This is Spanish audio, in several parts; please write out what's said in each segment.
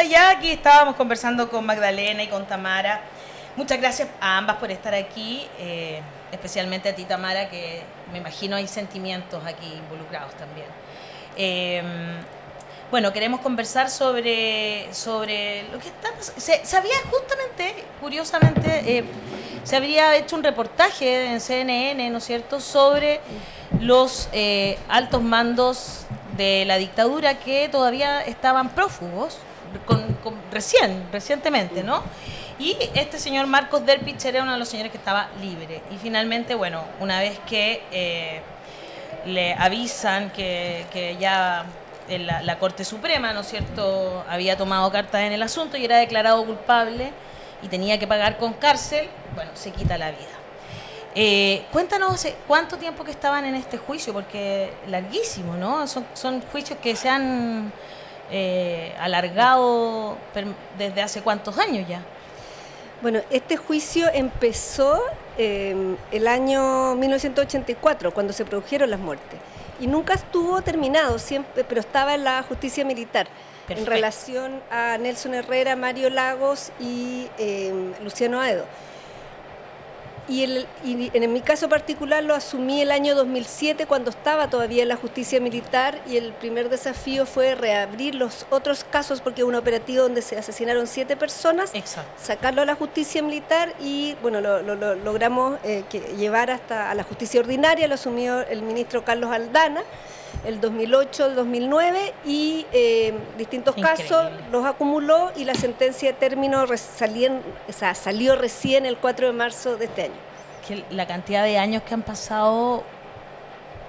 ya aquí estábamos conversando con Magdalena y con Tamara. Muchas gracias a ambas por estar aquí, especialmente a ti, Tamara, que me imagino hay sentimientos aquí involucrados también. Bueno, queremos conversar sobre lo que está pasando. Se había justamente, curiosamente, se habría hecho un reportaje en CNN, ¿no es cierto?, sobre los altos mandos de la dictadura que todavía estaban prófugos, recientemente, ¿no? Y este señor Marcos Derpich era uno de los señores que estaba libre. Y finalmente, bueno, una vez que le avisan que ya la Corte Suprema, ¿no es cierto?, había tomado cartas en el asunto y era declarado culpable y tenía que pagar con cárcel, bueno, se quita la vida. Cuéntanos cuánto tiempo que estaban en este juicio, porque larguísimo, ¿no? Son juicios que se han alargado desde hace cuántos años ya. Bueno, este juicio empezó el año 1984, cuando se produjeron las muertes, y nunca estuvo terminado, siempre, pero estaba en la justicia militar. Perfecto. En relación a Nelson Herrera, Mario Lagos y Luciano Aedo. Y en mi caso particular lo asumí el año 2007, cuando estaba todavía en la justicia militar, y el primer desafío fue reabrir los otros casos, porque un operativo donde se asesinaron 7 personas. Exacto. Sacarlo a la justicia militar y bueno, lo logramos llevar hasta a la justicia ordinaria. Lo asumió el ministro Carlos Aldana el 2008, el 2009, y distintos casos los acumuló, y la sentencia de término salió recién el 4 de marzo de este año. Que la cantidad de años que han pasado,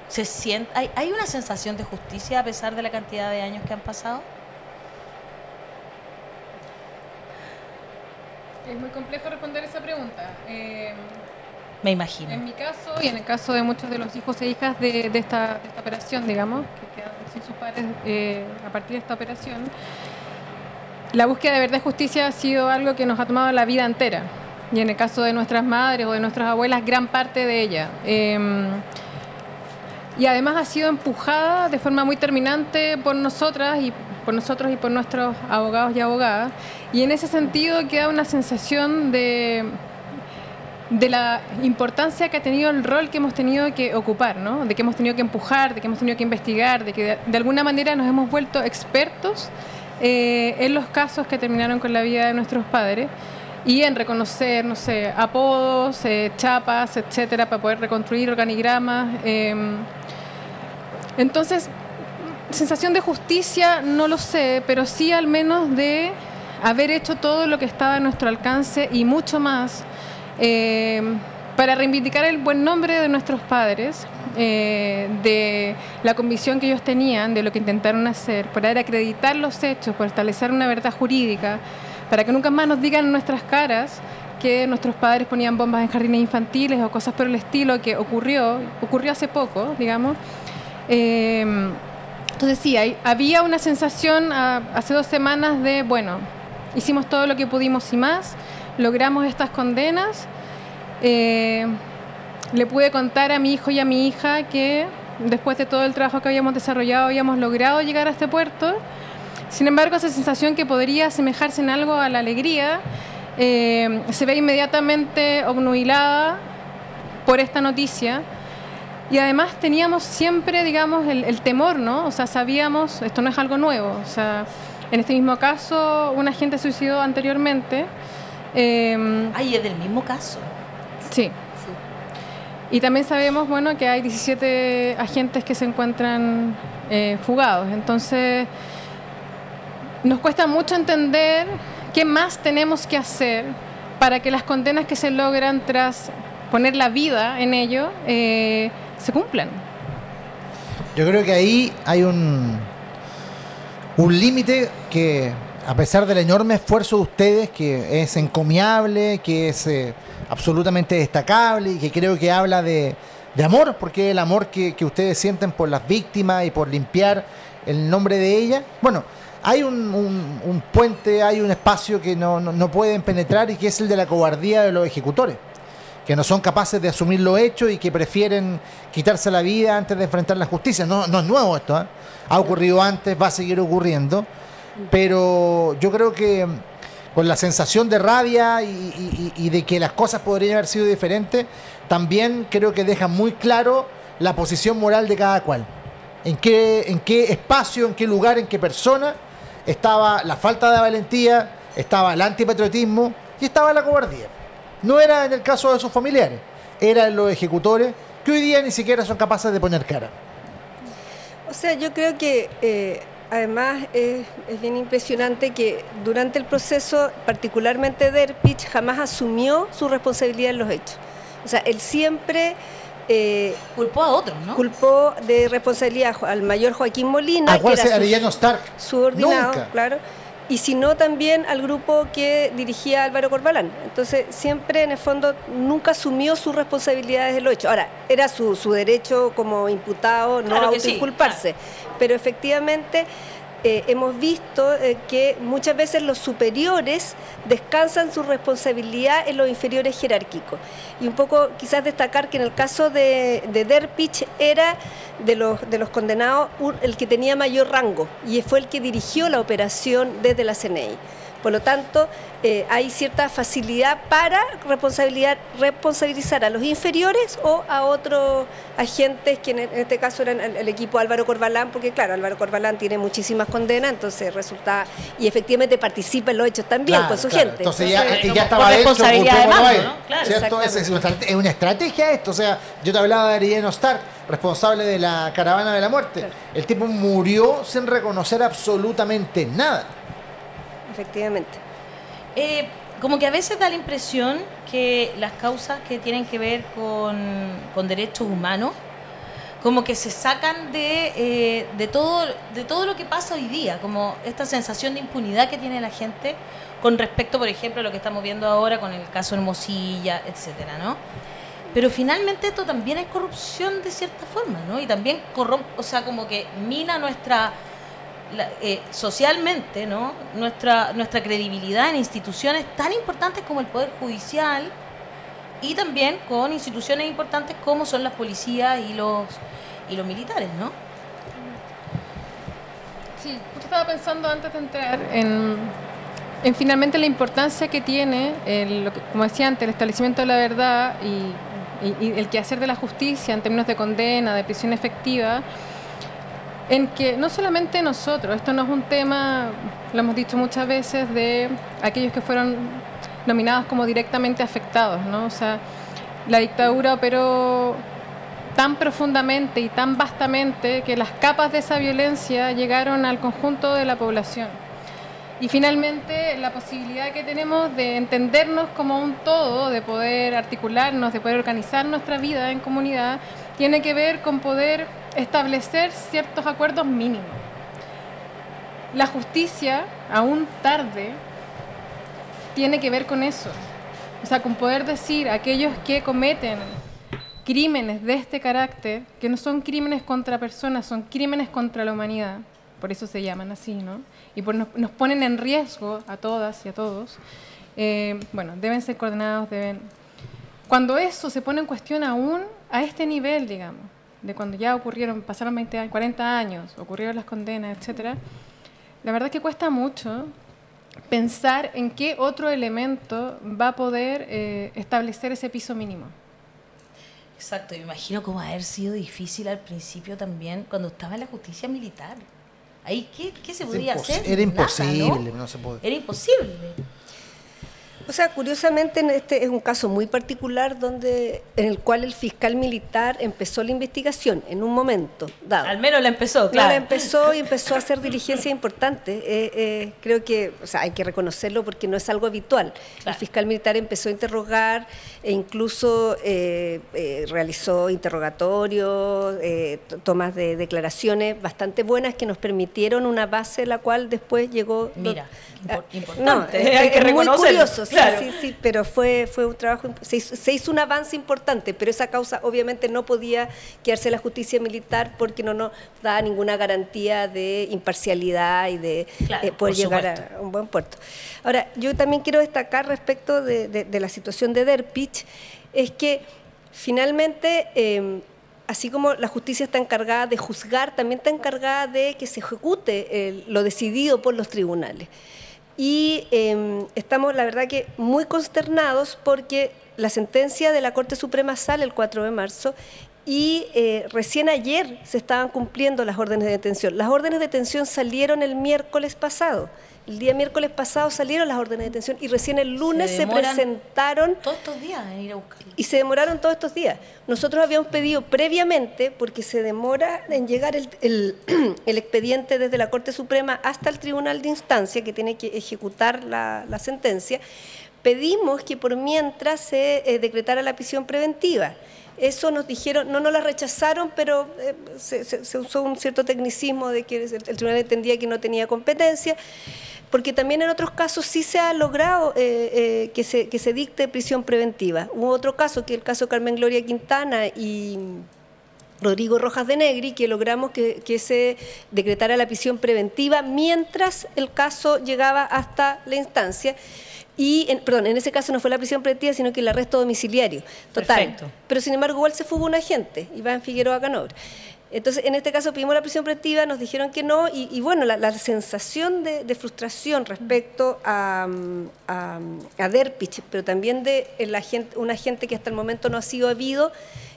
se siente, ¿hay una sensación de justicia a pesar de la cantidad de años que han pasado? Es muy complejo responder esa pregunta. Me imagino. En mi caso, y en el caso de muchos de los hijos e hijas de esta operación, digamos, que quedan sin sus padres a partir de esta operación, la búsqueda de verdad y justicia ha sido algo que nos ha tomado la vida entera. Y en el caso de nuestras madres o de nuestras abuelas, gran parte de ella. Y además ha sido empujada de forma muy terminante por nosotros y por nuestros abogados y abogadas. Y en ese sentido queda una sensación de la importancia que ha tenido el rol que hemos tenido que ocupar, ¿no? De que hemos tenido que empujar, de que hemos tenido que investigar, de que de alguna manera nos hemos vuelto expertos en los casos que terminaron con la vida de nuestros padres, y en reconocer, no sé, apodos, chapas, etcétera, para poder reconstruir organigramas. Entonces, sensación de justicia, no lo sé, pero sí al menos de haber hecho todo lo que estaba a nuestro alcance y mucho más, para reivindicar el buen nombre de nuestros padres, de la convicción que ellos tenían, de lo que intentaron hacer, para acreditar los hechos, por establecer una verdad jurídica, para que nunca más nos digan en nuestras caras que nuestros padres ponían bombas en jardines infantiles o cosas por el estilo, que ocurrió hace poco, digamos. Entonces sí, había una sensación hace 2 semanas de, bueno, hicimos todo lo que pudimos y más, logramos estas condenas. Le pude contar a mi hijo y a mi hija que después de todo el trabajo que habíamos desarrollado habíamos logrado llegar a este puerto. Sin embargo, esa sensación que podría asemejarse en algo a la alegría se ve inmediatamente obnubilada por esta noticia. Y además teníamos siempre, digamos, el temor, ¿no? O sea, sabíamos, esto no es algo nuevo. O sea, en este mismo caso, un agente se suicidó anteriormente. Es del mismo caso. Sí. Y también sabemos, bueno, que hay 17 agentes que se encuentran fugados. Entonces, nos cuesta mucho entender qué más tenemos que hacer para que las condenas que se logran tras poner la vida en ello se cumplan. Yo creo que ahí hay un límite que, a pesar del enorme esfuerzo de ustedes, que es encomiable, que es absolutamente destacable y que creo que habla de amor, porque el amor que ustedes sienten por las víctimas y por limpiar el nombre de ellas, bueno, hay un puente, hay un espacio que no pueden penetrar, y que es el de la cobardía de los ejecutores, que no son capaces de asumir lo hecho y que prefieren quitarse la vida antes de enfrentar la justicia. No es nuevo esto, ¿eh? Ha ocurrido antes, va a seguir ocurriendo. pero yo creo que con la sensación de rabia y de que las cosas podrían haber sido diferentes, también creo que deja muy claro la posición moral de cada cual. En qué espacio, en qué lugar, en qué persona estaba la falta de valentía, estaba el antipatriotismo y estaba la cobardía. No era en el caso de sus familiares, era en los ejecutores que hoy día ni siquiera son capaces de poner cara. O sea, yo creo que además es bien impresionante que durante el proceso, particularmente Derpich, jamás asumió su responsabilidad en los hechos. O sea, él siempre culpó a otros, ¿no? Culpó de responsabilidad al mayor Joaquín Molina, ¿A cuál que era Arellano Stark? Subordinado, Nunca. claro. Y sino también al grupo que dirigía Álvaro Corbalán. Entonces, siempre, en el fondo, nunca asumió sus responsabilidades de lo hecho. Ahora, era su derecho como imputado no autoinculparse, pero efectivamente hemos visto que muchas veces los superiores descansan su responsabilidad en los inferiores jerárquicos. Y un poco quizás destacar que en el caso de Derpich era de los condenados el que tenía mayor rango y fue el que dirigió la operación desde la CNI. Por lo tanto, hay cierta facilidad para responsabilizar a los inferiores o a otros agentes, que en este caso eran el equipo Álvaro Corbalán, porque claro, Álvaro Corbalán tiene muchísimas condenas, entonces resulta, y efectivamente participa en los hechos también, claro, con su claro. gente. Entonces ya ya estaba hecho, responsabilidad de mando, ¿no? Claro, ¿cierto? Es una estrategia esto. O sea, yo te hablaba de Arellano Stark, responsable de la caravana de la muerte. Claro. El tipo murió sin reconocer absolutamente nada. Efectivamente. Como que a veces da la impresión que las causas que tienen que ver con derechos humanos como que se sacan de todo lo que pasa hoy día, como esta sensación de impunidad que tiene la gente con respecto, por ejemplo, a lo que estamos viendo ahora con el caso Hermosilla, etcétera, ¿no? Pero finalmente esto también es corrupción de cierta forma, ¿no? Y también corrompe, o sea, como que mina socialmente, ¿no? Nuestra credibilidad en instituciones tan importantes como el Poder Judicial y también con instituciones importantes como son las policías y los militares, ¿no? Sí, justo estaba pensando antes de entrar en finalmente la importancia que tiene, como decía antes, el establecimiento de la verdad y el quehacer de la justicia en términos de condena, de prisión efectiva, en que no solamente nosotros, esto no es un tema, lo hemos dicho muchas veces, de aquellos que fueron nominados como directamente afectados, ¿no? O sea, la dictadura operó tan profundamente y tan vastamente que las capas de esa violencia llegaron al conjunto de la población. Y finalmente la posibilidad que tenemos de entendernos como un todo, de poder articularnos, de poder organizar nuestra vida en comunidad, tiene que ver con poder establecer ciertos acuerdos mínimos. La justicia, aún tarde, tiene que ver con eso. O sea, con poder decir a aquellos que cometen crímenes de este carácter, que no son crímenes contra personas, son crímenes contra la humanidad, por eso se llaman así, ¿no? Y nos ponen en riesgo a todas y a todos, bueno, deben ser condenados, Cuando eso se pone en cuestión aún a este nivel, digamos, de cuando ya pasaron 20 años, 40 años, ocurrieron las condenas, etcétera, la verdad es que cuesta mucho pensar en qué otro elemento va a poder establecer ese piso mínimo. Exacto, me imagino cómo haber sido difícil al principio también cuando estaba en la justicia militar. Ahí, ¿qué se podía hacer? Era imposible, Nada, no se podía. Era imposible. O sea, curiosamente este es un caso muy particular en el cual el fiscal militar empezó la investigación en un momento dado. Al menos la empezó, No, claro. la empezó y empezó a hacer diligencias importantes. Creo que, o sea, hay que reconocerlo porque no es algo habitual. Claro. El fiscal militar empezó a interrogar e incluso realizó interrogatorios, tomas de declaraciones bastante buenas que nos permitieron una base la cual después llegó... Mira, importante. No, hay que es muy reconocerlo. curioso, Claro. sí, pero fue un trabajo, se hizo un avance importante, pero esa causa obviamente no podía quedarse la justicia militar porque no nos daba ninguna garantía de imparcialidad y de poder llegar a un buen puerto. Ahora, yo también quiero destacar respecto de la situación de Derpich, es que finalmente así como la justicia está encargada de juzgar, también está encargada de que se ejecute lo decidido por los tribunales. Y estamos, la verdad, que muy consternados porque la sentencia de la Corte Suprema sale el 4 de marzo y recién ayer se estaban cumpliendo las órdenes de detención. Las órdenes de detención salieron el miércoles pasado. El día miércoles pasado salieron las órdenes de detención y recién el lunes se presentaron. Todos estos días en ir a buscarlo. Y se demoraron todos estos días. Nosotros habíamos pedido previamente, porque se demora en llegar el expediente desde la Corte Suprema hasta el Tribunal de Instancia, que tiene que ejecutar la sentencia, pedimos que por mientras se decretara la prisión preventiva. Eso nos dijeron, no nos la rechazaron, pero se usó un cierto tecnicismo de que el tribunal entendía que no tenía competencia, porque también en otros casos sí se ha logrado que se dicte prisión preventiva. Hubo otro caso, que es el caso Carmen Gloria Quintana y Rodrigo Rojas de Negri, que logramos que se decretara la prisión preventiva mientras el caso llegaba hasta la instancia. Perdón, en ese caso no fue la prisión preventiva, sino que el arresto domiciliario total. Perfecto. Pero sin embargo igual se fugó un agente, Iván Figueroa Canobra. Entonces, en este caso pedimos la prisión preventiva, nos dijeron que no, y bueno, la sensación de frustración respecto a Derpich, pero también de un agente que hasta el momento no ha sido habido,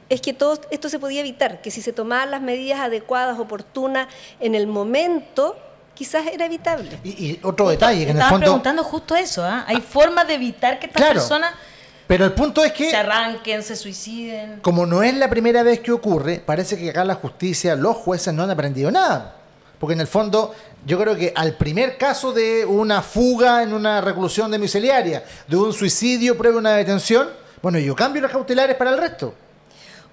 es que todo esto se podía evitar, que si se tomaban las medidas adecuadas, oportunas, en el momento, quizás era evitable. Y otro detalle, que en el fondo... Estaba preguntando justo eso, ¿eh? Hay formas de evitar que estas personas... Pero el punto es que... se arranquen, se suiciden. Como no es la primera vez que ocurre, parece que acá la justicia, los jueces no han aprendido nada. Porque en el fondo, yo creo que al primer caso de una fuga en una reclusión domiciliaria, de un suicidio previo a una detención, bueno, yo cambio las cautelares para el resto.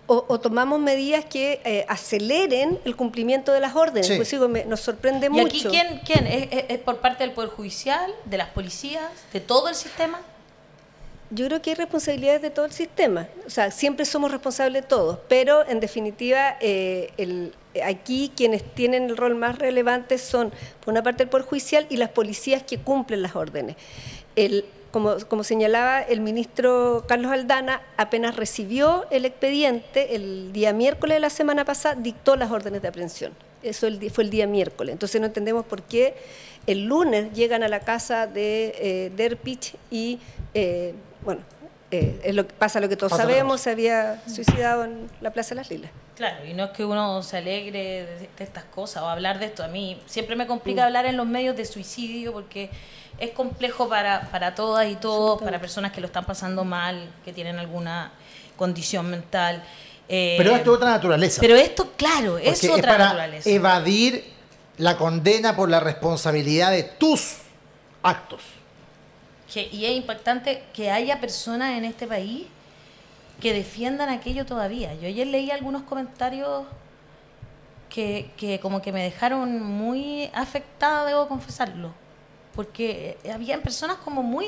O tomamos medidas que aceleren el cumplimiento de las órdenes. Sí. Pues digo, nos sorprende mucho. ¿Y aquí quién? ¿Es por parte del Poder Judicial, de las policías, de todo el sistema? Yo creo que hay responsabilidades de todo el sistema. O sea, siempre somos responsables todos, pero en definitiva aquí quienes tienen el rol más relevante son, por una parte, el Poder Judicial y las policías que cumplen las órdenes. Como señalaba el ministro Carlos Aldana, apenas recibió el expediente, el día miércoles de la semana pasada, dictó las órdenes de aprehensión. Eso fue el día miércoles. Entonces no entendemos por qué el lunes llegan a la casa de Derpich y, pasa lo que todos sabemos, se había suicidado en la Plaza de las Lilas. Claro, y no es que uno se alegre de estas cosas o hablar de esto. A mí siempre me complica hablar en los medios de suicidio porque es complejo para todas y todos, para personas que lo están pasando mal, que tienen alguna condición mental. Pero esto es otra naturaleza. Pero esto, claro, es otra naturaleza. Evadir la condena por la responsabilidad de tus actos. Y es impactante que haya personas en este país que defiendan aquello todavía. Yo ayer leí algunos comentarios que como que me dejaron muy afectada, debo confesarlo, porque habían personas como muy,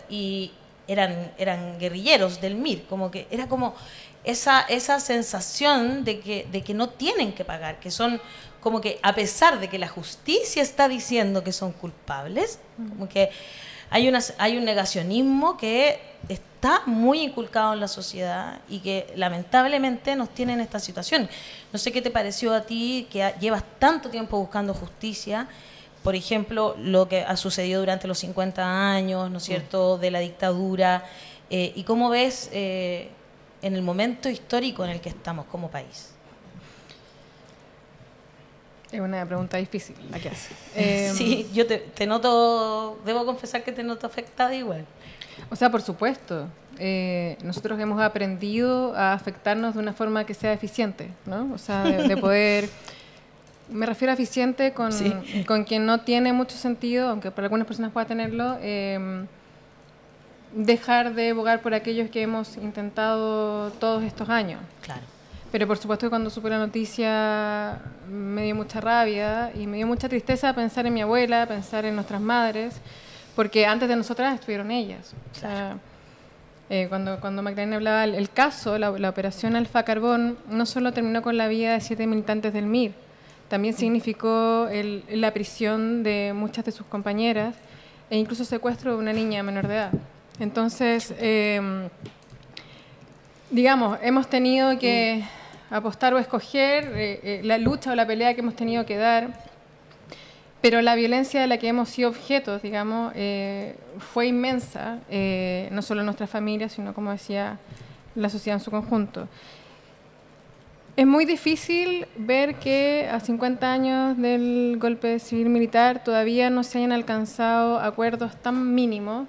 y eran guerrilleros del MIR, como que era como esa sensación de que no tienen que pagar, que son como que a pesar de que la justicia está diciendo que son culpables, como que hay un negacionismo que está muy inculcado en la sociedad y que lamentablemente nos tiene en esta situación. No sé qué te pareció a ti, que llevas tanto tiempo buscando justicia, por ejemplo, lo que ha sucedido durante los 50 años, ¿no es cierto?, de la dictadura, y cómo ves en el momento histórico en el que estamos como país. Es una pregunta difícil la que hace. Sí, yo te noto, debo confesar que te noto afectada igual. O sea, por supuesto. Nosotros hemos aprendido a afectarnos de una forma que sea eficiente, ¿no? O sea, de poder... Me refiero a eficiente con quien no tiene mucho sentido, aunque para algunas personas pueda tenerlo, dejar de abogar por aquellos que hemos intentado todos estos años. Claro. Pero por supuesto que cuando supe la noticia me dio mucha rabia y me dio mucha tristeza pensar en mi abuela, pensar en nuestras madres, porque antes de nosotras estuvieron ellas. O sea, cuando Magdalena hablaba el caso, la operación Alfa Carbón, no solo terminó con la vida de 7 militantes del MIR, también significó la prisión de muchas de sus compañeras e incluso secuestro de una niña menor de edad. Entonces... digamos, hemos tenido que apostar o escoger la lucha o la pelea que hemos tenido que dar, pero la violencia de la que hemos sido objetos, digamos, fue inmensa, no solo en nuestra familia, sino, como decía, la sociedad en su conjunto. Es muy difícil ver que a 50 años del golpe civil militar todavía no se hayan alcanzado acuerdos tan mínimos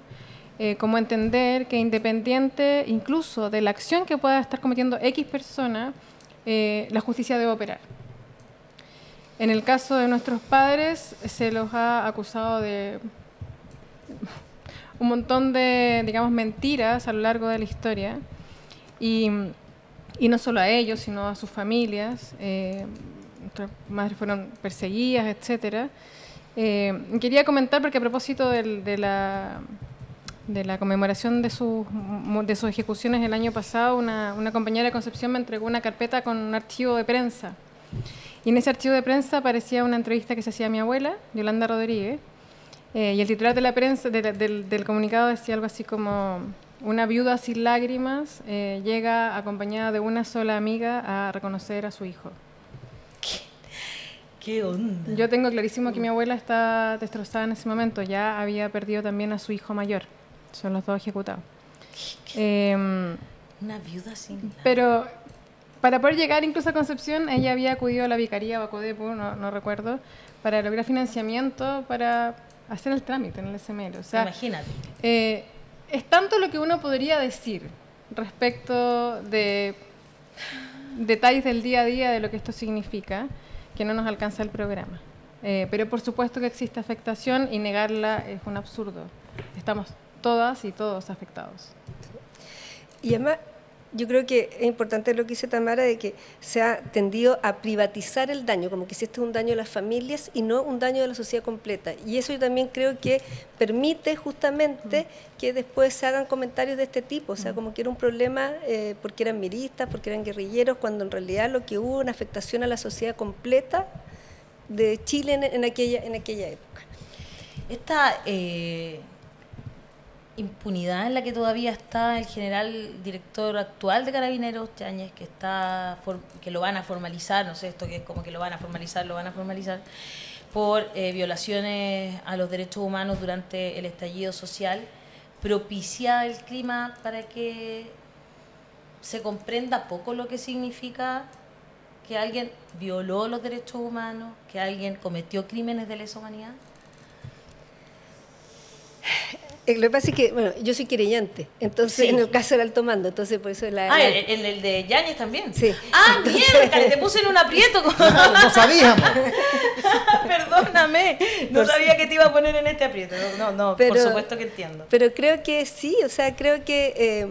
como entender que, independiente incluso de la acción que pueda estar cometiendo X persona, la justicia debe operar. En el caso de nuestros padres, se los ha acusado de un montón de, digamos, mentiras a lo largo de la historia, y no solo a ellos, sino a sus familias. Nuestras madres fueron perseguidas, etcétera. Quería comentar, porque a propósito de la conmemoración de sus ejecuciones el año pasado, una compañera de Concepción me entregó una carpeta con un archivo de prensa. Y en ese archivo de prensa aparecía una entrevista que se hacía a mi abuela, Yolanda Rodríguez, y el titular de la prensa, del comunicado, decía algo así como: una viuda sin lágrimas llega acompañada de una sola amiga a reconocer a su hijo. ¿Qué onda? Yo tengo clarísimo que mi abuela está destrozada en ese momento, ya había perdido también a su hijo mayor, son los dos ejecutados. Una viuda sin lágrimas. Pero para poder llegar incluso a Concepción, ella había acudido a la Vicaría o a Codepu, no recuerdo, para lograr financiamiento para hacer el trámite en el SML. O sea, imagínate. Es tanto lo que uno podría decir respecto de detalles del día a día de lo que esto significa, que no nos alcanza el programa. Pero por supuesto que existe afectación, y negarla es un absurdo. Estamos todas y todos afectados. Y además, yo creo que es importante lo que dice Tamara, de que se ha tendido a privatizar el daño, como que si este es un daño de las familias y no un daño de la sociedad completa. Y eso yo también creo que permite justamente que después se hagan comentarios de este tipo, o sea, como que era un problema porque eran miristas, porque eran guerrilleros, cuando en realidad lo que hubo una afectación a la sociedad completa de Chile en aquella época. Esta impunidad en la que todavía está el general director actual de Carabineros, Yáñez, que lo van a formalizar, no sé, esto que es como que lo van a formalizar, por violaciones a los derechos humanos durante el estallido social, propicia el clima para que se comprenda poco lo que significa que alguien violó los derechos humanos, que alguien cometió crímenes de lesa humanidad. Lo que pasa es que, bueno, yo soy querellante, entonces, sí, en el caso del alto mando, entonces por eso en el de Yáñez también. Sí. Ah, mierda, te puse en un aprieto. No sabíamos. Perdóname, no sabía que te iba a poner en este aprieto. No, pero, por supuesto que entiendo. Pero creo que sí, o sea, creo que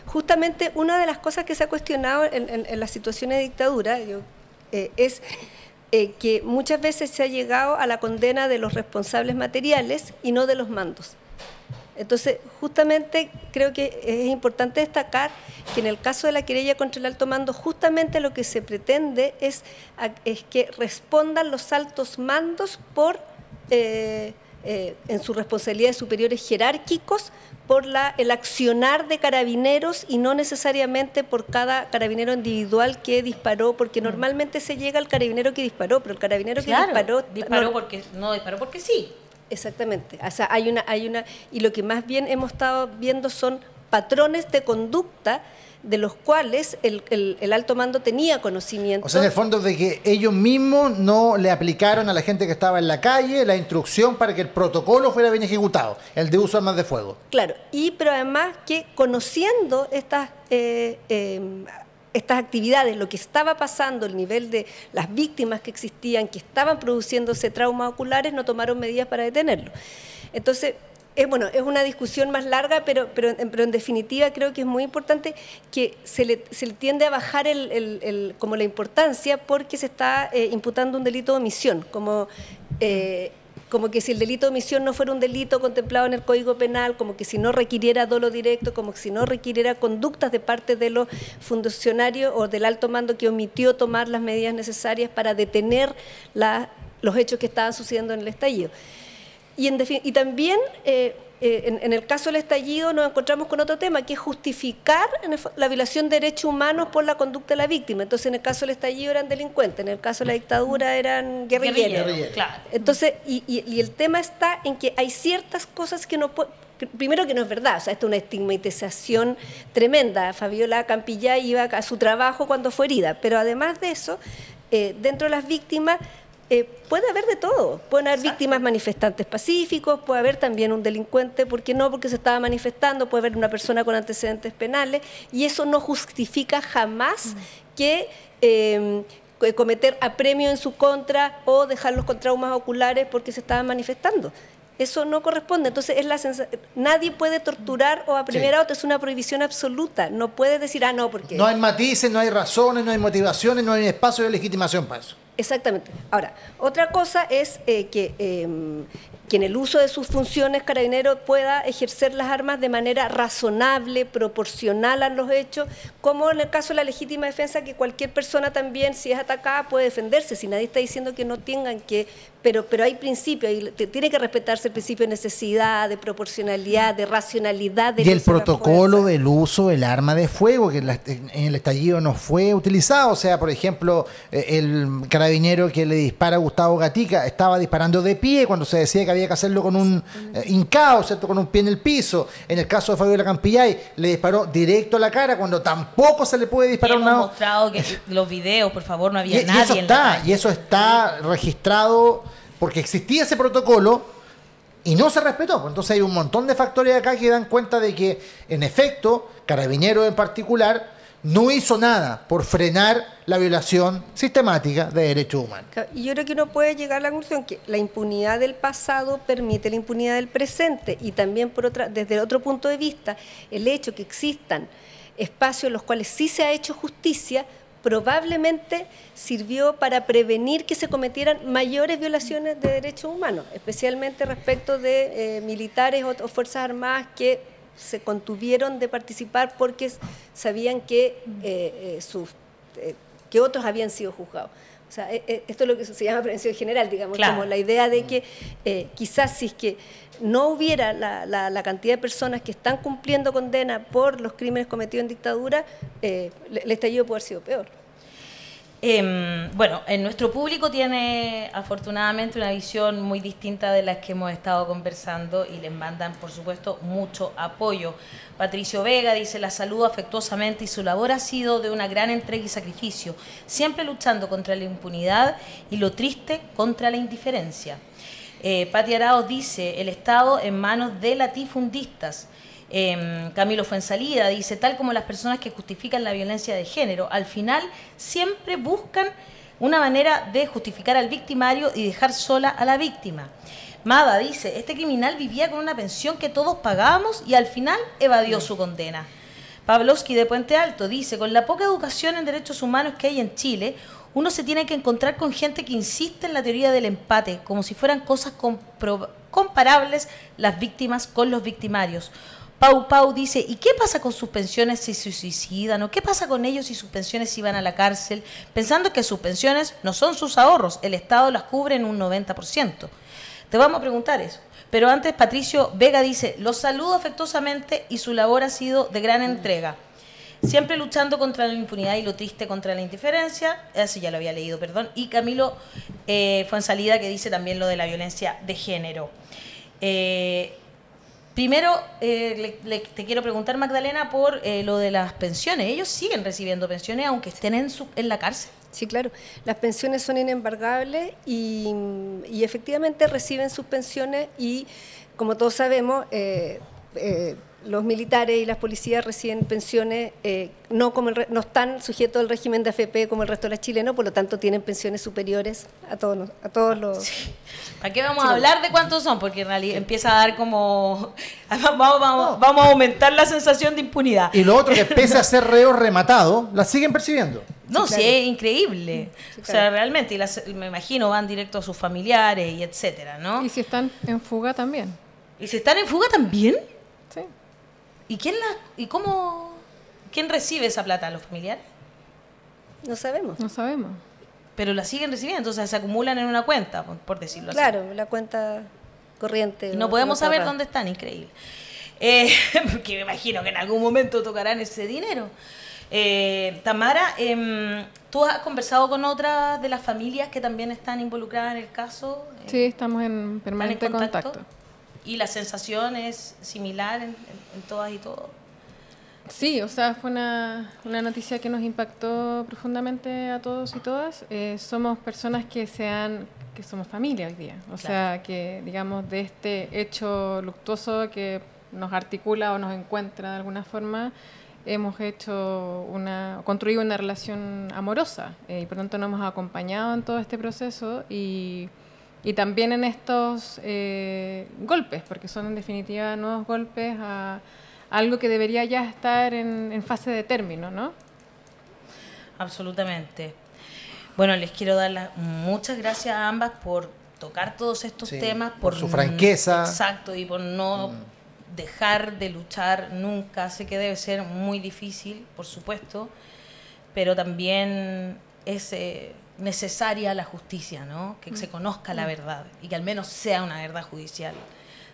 justamente una de las cosas que se ha cuestionado en las situaciones de dictadura es que muchas veces se ha llegado a la condena de los responsables materiales y no de los mandos. Entonces, justamente creo que es importante destacar que en el caso de la querella contra el alto mando, justamente lo que se pretende es que respondan los altos mandos por, en sus responsabilidades superiores jerárquicos, por el accionar de carabineros y no necesariamente por cada carabinero individual que disparó, porque normalmente se llega al carabinero que disparó, pero el carabinero que disparó porque sí. Exactamente, o sea, hay una, y lo que más bien hemos estado viendo son patrones de conducta de los cuales el alto mando tenía conocimiento. O sea, en el fondo de que ellos mismos no le aplicaron a la gente que estaba en la calle la instrucción para que el protocolo fuera bien ejecutado, el de uso de armas de fuego. Claro, pero además que conociendo estas actividades, lo que estaba pasando, el nivel de las víctimas que existían, que estaban produciéndose traumas oculares, no tomaron medidas para detenerlo. Entonces, es una discusión más larga, pero en definitiva creo que es muy importante que se le tiende a bajar como la importancia, porque se está imputando un delito de omisión, como que si el delito de omisión no fuera un delito contemplado en el Código Penal, como que si no requiriera dolo directo, como que si no requiriera conductas de parte de los funcionarios o del alto mando que omitió tomar las medidas necesarias para detener los hechos que estaban sucediendo en el estallido. Y también en el caso del estallido nos encontramos con otro tema, que es justificar la violación de derechos humanos por la conducta de la víctima. Entonces, en el caso del estallido eran delincuentes, en el caso de la dictadura eran guerrilleros. Claro. Entonces, y el tema está en que hay ciertas cosas que no primero que no es verdad, o sea, esto es una estigmatización tremenda. Fabiola Campillay iba a su trabajo cuando fue herida, pero además de eso, dentro de las víctimas puede haber de todo. Pueden haber víctimas manifestantes pacíficos, puede haber también un delincuente, ¿por qué no? Porque se estaba manifestando, puede haber una persona con antecedentes penales, y eso no justifica jamás que cometer apremio en su contra o dejarlos con traumas oculares porque se estaban manifestando. Eso no corresponde. Entonces, nadie puede torturar o apremiar a otro, es una prohibición absoluta. No puede decir, no, porque... No hay matices, no hay razones, no hay motivaciones, no hay espacio de legitimación para eso. Exactamente. Ahora, otra cosa es que en el uso de sus funciones Carabineros pueda ejercer las armas de manera razonable, proporcional a los hechos, como en el caso de la legítima defensa, que cualquier persona también, si es atacada, puede defenderse. Si nadie está diciendo que no tengan que... Pero hay principios, y tiene que respetarse el principio de necesidad, de proporcionalidad, de racionalidad. Y el protocolo del uso del arma de fuego, que en el estallido no fue utilizado. O sea, por ejemplo, el carabinero que le dispara a Gustavo Gatica estaba disparando de pie cuando se decía que había que hacerlo con un hincado, ¿cierto? Con un pie en el piso. En el caso de Fabiola Campillay, le disparó directo a la cara cuando tampoco se le puede disparar hemos mostrado que los videos, por favor, no había nadie eso en la calle. Y eso está registrado porque existía ese protocolo y no se respetó. Entonces hay un montón de factores acá que dan cuenta de que, en efecto, Carabineros en particular no hizo nada por frenar la violación sistemática de derechos humanos. Y yo creo que uno puede llegar a la conclusión que la impunidad del pasado permite la impunidad del presente, y también desde otro punto de vista, el hecho que existan espacios en los cuales sí se ha hecho justicia probablemente sirvió para prevenir que se cometieran mayores violaciones de derechos humanos, especialmente respecto de militares o Fuerzas Armadas que se contuvieron de participar porque sabían que otros habían sido juzgados. O sea, esto es lo que se llama prevención general, digamos, claro. Como la idea de que quizás si es que no hubiera la cantidad de personas que están cumpliendo condena por los crímenes cometidos en dictadura, el estallido puede haber sido peor. Bueno, nuestro público tiene afortunadamente una visión muy distinta de las que hemos estado conversando y les mandan, por supuesto, mucho apoyo. Patricio Vega dice: la saludo afectuosamente y su labor ha sido de una gran entrega y sacrificio, siempre luchando contra la impunidad y lo triste contra la indiferencia. Pati Arauz dice: el Estado en manos de latifundistas. Camilo Fuensalida dice: tal como las personas que justifican la violencia de género, al final siempre buscan una manera de justificar al victimario y dejar sola a la víctima. Mada dice: este criminal vivía con una pensión que todos pagábamos y al final evadió su condena. Pavlovsky de Puente Alto dice: con la poca educación en derechos humanos que hay en Chile, uno se tiene que encontrar con gente que insiste en la teoría del empate, como si fueran cosas comparables las víctimas con los victimarios. Pau dice: ¿y qué pasa con sus pensiones si se suicidan? ¿O qué pasa con ellos si sus pensiones si van a la cárcel? Pensando que sus pensiones no son sus ahorros, el Estado las cubre en un 90%. Te vamos a preguntar eso. Pero antes, Patricio Vega dice: los saludo afectuosamente y su labor ha sido de gran entrega. Siempre luchando contra la impunidad y lo triste contra la indiferencia. Eso ya lo había leído, perdón. Y Camilo Fuensalida, que dice también lo de la violencia de género. Primero, te quiero preguntar, Magdalena, por lo de las pensiones. ¿Ellos siguen recibiendo pensiones aunque estén en la cárcel? Sí, claro. Las pensiones son inembargables y efectivamente reciben sus pensiones y, como todos sabemos, los militares y las policías reciben pensiones, no están sujetos al régimen de AFP como el resto de los chilenos, por lo tanto tienen pensiones superiores a todos los... Sí. ¿Para qué vamos a hablar de cuántos son? Porque en realidad empieza a dar como... Vamos a aumentar la sensación de impunidad. Y lo otro, que pese a ser reos rematados, las siguen percibiendo. No, sí, sí, claro. Es increíble. Sí, claro. O sea, realmente, me imagino van directo a sus familiares y etcétera, ¿no? Y si están en fuga también. ¿Y si están en fuga también? Sí. ¿Y quién recibe esa plata? ¿Los familiares? No sabemos. No sabemos. Pero la siguen recibiendo, entonces se acumulan en una cuenta, por decirlo claro, así. La cuenta corriente. No podemos saber dónde están, increíble. Porque me imagino que en algún momento tocarán ese dinero. Tamara, ¿tú has conversado con otras de las familias que también están involucradas en el caso? Sí, estamos en permanente contacto. ¿Y la sensación es similar en todas y todos? Sí, o sea, fue una noticia que nos impactó profundamente a todos y todas. Somos personas que somos familia hoy día. O sea, que digamos de este hecho luctuoso que nos articula o nos encuentra de alguna forma, hemos construido una relación amorosa y por tanto nos hemos acompañado en todo este proceso y también en estos golpes, porque son en definitiva nuevos golpes a algo que debería ya estar en fase de término, ¿no? Absolutamente. Bueno, les quiero dar las muchas gracias a ambas por tocar todos estos temas, por su franqueza. Exacto, y por no dejar de luchar nunca. Sé que debe ser muy difícil, por supuesto, pero también es necesaria la justicia, ¿no? Que se conozca la verdad y que al menos sea una verdad judicial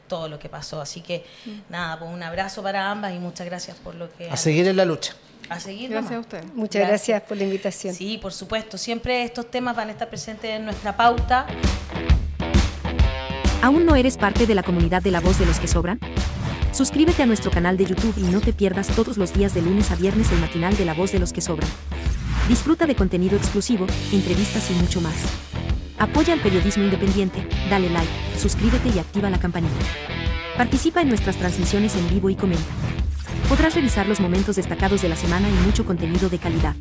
todo lo que pasó. Así que nada, pues un abrazo para ambas y muchas gracias por lo que... A seguir en la lucha. A seguir. Gracias a usted. Muchas gracias por la invitación. Sí, por supuesto. Siempre estos temas van a estar presentes en nuestra pauta. ¿Aún no eres parte de la comunidad de La Voz de los que Sobran? Suscríbete a nuestro canal de YouTube y no te pierdas todos los días de lunes a viernes el matinal de La Voz de los que Sobran. Disfruta de contenido exclusivo, entrevistas y mucho más. Apoya al periodismo independiente, dale like, suscríbete y activa la campanita. Participa en nuestras transmisiones en vivo y comenta. Podrás revisar los momentos destacados de la semana y mucho contenido de calidad.